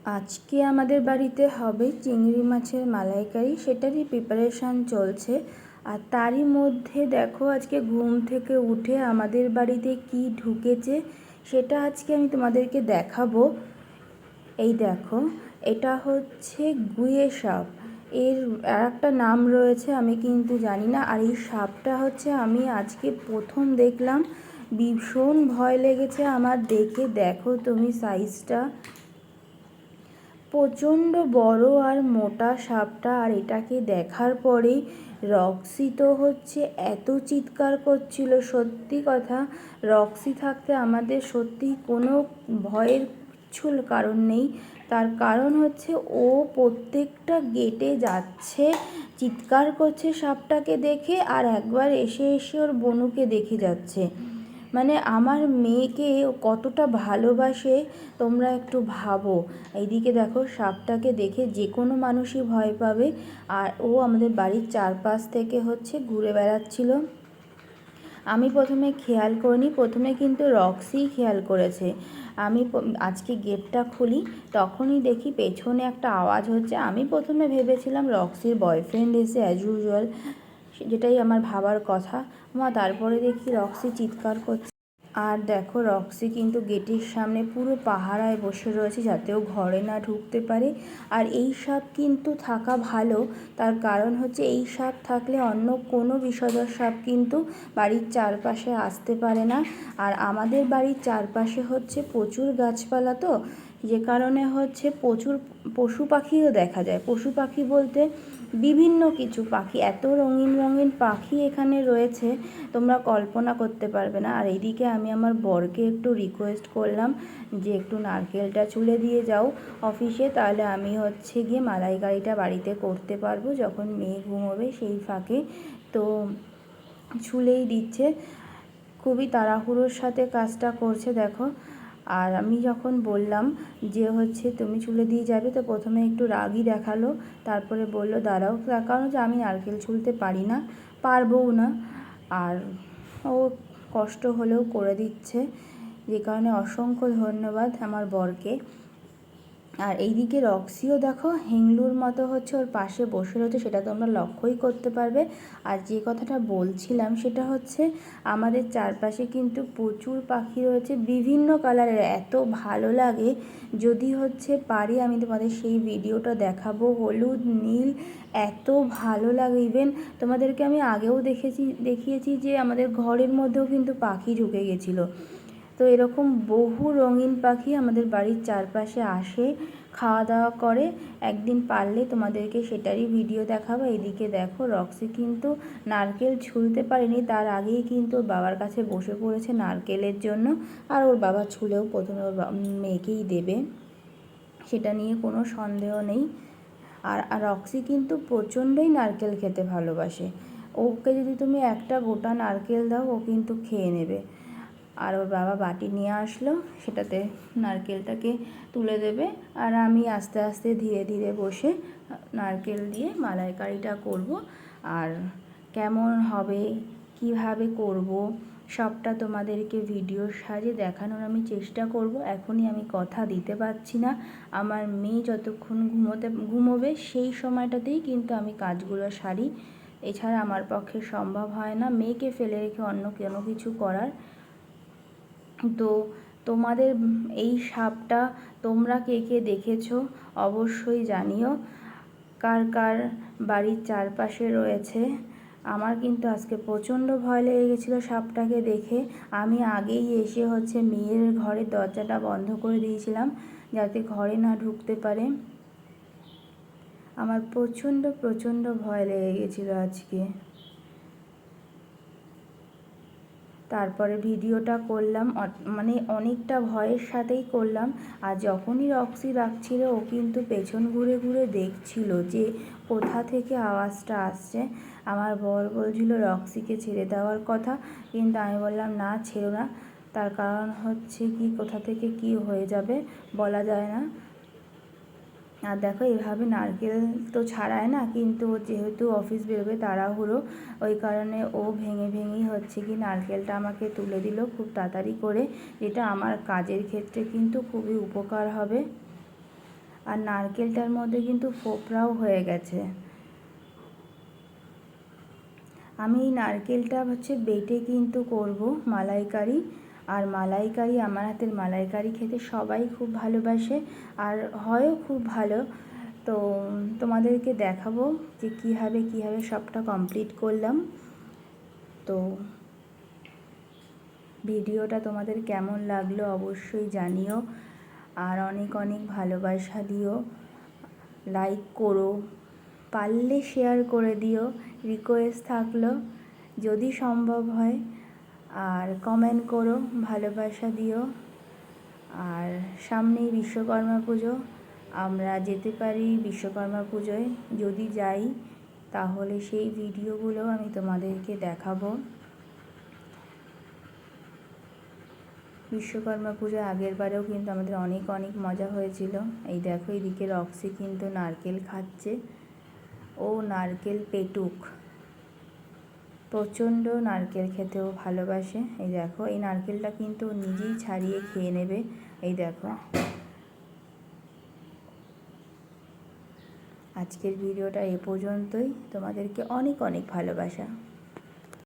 আজকে আমাদের বাড়িতে হবে চিংড়ি মাছের মালাইকারি, সেটারই প্রিপারেশান চলছে। আর তারই মধ্যে দেখো আজকে ঘুম থেকে উঠে আমাদের বাড়িতে কি ঢুকেছে সেটা আজকে আমি তোমাদেরকে দেখাবো। এই দেখো, এটা হচ্ছে গুয়ে সাপ। এর আর একটা নাম রয়েছে, আমি কিন্তু জানি না। আর এই সাপটা হচ্ছে আমি আজকে প্রথম দেখলাম, ভীষণ ভয় লেগেছে আমার দেখে। দেখো তুমি সাইজটা প্রচণ্ড বড় আর মোটা সাপটা। আর এটাকে দেখার পরেই রক্সি তো হচ্ছে এত চিৎকার করছিল, সত্যি কথা। রক্সি থাকতে আমাদের সত্যি কোনো ভয়ের কিচ্ছু কারণ নেই। তার কারণ হচ্ছে ও প্রত্যেকটা গেটে যাচ্ছে, চিৎকার করছে সাপটাকে দেখে, আর একবার এসে এসে ওর বনুকে দেখে যাচ্ছে। মানে আমার মেয়েকে কতটা ভালোবাসে তোমরা একটু ভাবো। এইদিকে দেখো সাপটাকে দেখে যে কোনো মানুষই ভয় পাবে। আর ও আমাদের বাড়ির চারপাশ থেকে হচ্ছে ঘুরে বেড়াচ্ছিল। আমি প্রথমে খেয়াল করিনি, প্রথমে কিন্তু রক্সিই খেয়াল করেছে। আমি আজকে গেটটা খুলি, তখনই দেখি পেছনে একটা আওয়াজ হচ্ছে। আমি প্রথমে ভেবেছিলাম রক্সির বয়ফ্রেন্ড এসে অ্যাজ ইউজুয়াল, যেটাই আমার ভাবার কথা। তারপরে দেখি রক্সি চিৎকার করছে। আর দেখো রক্সি কিন্তু গেটের সামনে পুরো পাহারায় বসে রয়েছে যাতে ও ঘরে না ঢুকতে পারে। আর এই সাপ কিন্তু থাকা ভালো, তার কারণ হচ্ছে এই সাপ থাকলে অন্য কোনো বিষধর সাপ কিন্তু বাড়ির চারপাশে আসতে পারে না। আর আমাদের বাড়ির চারপাশে হচ্ছে প্রচুর গাছপালা, তো যে কারণে হচ্ছে প্রচুর পশু পাখিও দেখা যায়। পশু পাখি বলতে বিভিন্ন কিছু পাখি, এত রঙিন রঙিন পাখি এখানে রয়েছে তোমরা কল্পনা করতে পারবে না। আর এইদিকে আমি আমার বরকে একটু রিকোয়েস্ট করলাম যে একটু নারকেলটা ছুলে দিয়ে যাও অফিসে, তাহলে আমি হচ্ছে গিয়ে মালাইকারিটা বাড়িতে করতে পারবো যখন মেয়ে ঘুমোবে সেই ফাঁকে। তো ছুলেই দিচ্ছে, খুবই তাড়াহুড়োর সাথে কাজটা করছে দেখো। আর আমি যখন বললাম যে হচ্ছে তুমি ছুলে দিয়ে যাবে, তো প্রথমে একটু রাগই দেখালো, তারপরে বলল দাঁড়াও। তার কারণ যে আমি নারকেল ছুলতে পারি না, পারবও না। আর ও কষ্ট হলেও করে দিচ্ছে, যে কারণে অসংখ্য ধন্যবাদ আমার বরকে। আর এইদিকে রক্সিও দেখো হিংলুর মতো হচ্ছে ওর পাশে বসে রয়েছে, সেটা তোমরা লক্ষ্যই করতে পারবে। আর যে কথাটা বলছিলাম সেটা হচ্ছে আমাদের চারপাশে কিন্তু প্রচুর পাখি রয়েছে বিভিন্ন কালারের, এত ভালো লাগে। যদি হচ্ছে পারি আমি তোমাদের সেই ভিডিওটা দেখাবো। হলুদ, নীল, এত ভালো লাগে। ইভেন তোমাদেরকে আমি আগেও দেখিয়েছি যে আমাদের ঘরের মধ্যেও কিন্তু পাখি ঢুকে গেছিলো। তো এরকম বহু রঙিন পাখি আমাদের বাড়ির চারপাশে আসে, খাওয়া দাওয়া করে। একদিন পারলে তোমাদেরকে সেটারই ভিডিও দেখাবো। এদিকে দেখো রক্সি কিন্তু নারকেল ছুলতে পারেনি, তার আগেই কিন্তু ওর বাবার কাছে বসে পড়েছে নারকেলের জন্য। আর ওর বাবা ছুলেও প্রথমে ওর মেয়েকেই দেবে, সেটা নিয়ে কোনো সন্দেহ নেই। আর রক্সি কিন্তু প্রচণ্ডই নারকেল খেতে ভালোবাসে। ওকে যদি তুমি একটা গোটা নারকেল দাও ও কিন্তু খেয়ে নেবে। আর ওর বাবা বাটি নিয়ে আসলো, সেটাতে নারকেলটাকে তুলে দেবে। আর আমি আস্তে আস্তে ধীরে ধীরে বসে নারকেল দিয়ে মালাইকারিটা করব। আর কেমন হবে, কিভাবে করব, সবটা তোমাদেরকে ভিডিওর সাহায্যে দেখানোর আমি চেষ্টা করব। এখনই আমি কথা দিতে পারছি না, আমার মেয়ে যতক্ষণ ঘুমোবে সেই সময়টাতেই কিন্তু আমি কাজগুলো সারি। এছাড়া আমার পক্ষে সম্ভব হয় না মেয়েকে ফেলে রেখে অন্য কোনো কিছু করার। তো তোমাদের এই সাপটা তোমরা কে কে দেখেছো অবশ্যই জানিও, কার কার বাড়ির চারপাশে রয়েছে। আমার কিন্তু আজকে প্রচণ্ড ভয় লেগে গেছিলো সাপটাকে দেখে। আমি আগেই এসে হচ্ছে মেয়ের ঘরের দরজাটা বন্ধ করে দিয়েছিলাম যাতে ঘরে না ঢুকতে পারে। আমার প্রচণ্ড প্রচণ্ড ভয় লেগে গেছিলো আজকে। তারপরে ভিডিওটা করলাম, মানে অনেকটা ভয়ের সাথেই করলাম। আর যখনই রক্সি ডাকছিল ও কিন্তু পেছন ঘুরে ঘুরে দেখছিল যে কোথা থেকে আওয়াজটা আসছে। আমার বর বলছিল রক্সিকে ছেড়ে দেওয়ার কথা, কিন্তু আমি বললাম না, ছেড়ো না। তার কারণ হচ্ছে কি কোথা থেকে কি হয়ে যাবে বলা যায় না। আর দেখো এভাবে নারকেল তো ছাড়ায় না, কিন্তু যেহেতু অফিস বেরোবে তাড়াহুড়ো, ওই কারণে ও ভেঙে ভেঙেই হচ্ছে কি নারকেলটা আমাকে তুলে দিল খুব তাড়াতাড়ি করে, যেটা আমার কাজের ক্ষেত্রে কিন্তু খুবই উপকার হবে। আর নারকেলটার মধ্যে কিন্তু ফোপড়াও হয়ে গেছে। আমি এই নারকেলটা হচ্ছে বেটে কিন্তু করব মালাইকারি। আর মালাইকারি, আমার হাতের মালাইকারি খেতে সবাই খুব ভালোবাসে আর হয়ও খুব ভালো। তো তোমাদেরকে দেখাবো যে কীভাবে সবটা কমপ্লিট করলাম। তো ভিডিওটা তোমাদের কেমন লাগলো অবশ্যই জানিও, আর অনেক অনেক ভালোবাসা দিও, লাইক করো, পারলে শেয়ার করে দিও, রিকোয়েস্ট থাকলো যদি সম্ভব হয়, আর কমেন্ট করো, ভালোবাসা দিও। আর সামনেই বিশ্বকর্মা পুজো, আমরা যেতে পারি বিশ্বকর্মা পুজোয়। যদি যাই তাহলে সেই ভিডিওগুলো আমি তোমাদেরকে দেখাবো। বিশ্বকর্মা পুজো আগের বারেও কিন্তু আমাদের অনেক অনেক মজা হয়েছিল। এই দেখো এদিকে রক্সি কিন্তু নারকেল খাচ্ছে, ও নারকেল পেটুক, প্রচণ্ড নারকেল খেতেও ভালোবাসে। এই দেখো এই নারকেলটা কিন্তু নিজেই ছাড়িয়ে খেয়ে নেবে। এই দেখো, আজকের ভিডিওটা এ পর্যন্তই। তোমাদেরকে অনেক অনেক ভালোবাসা।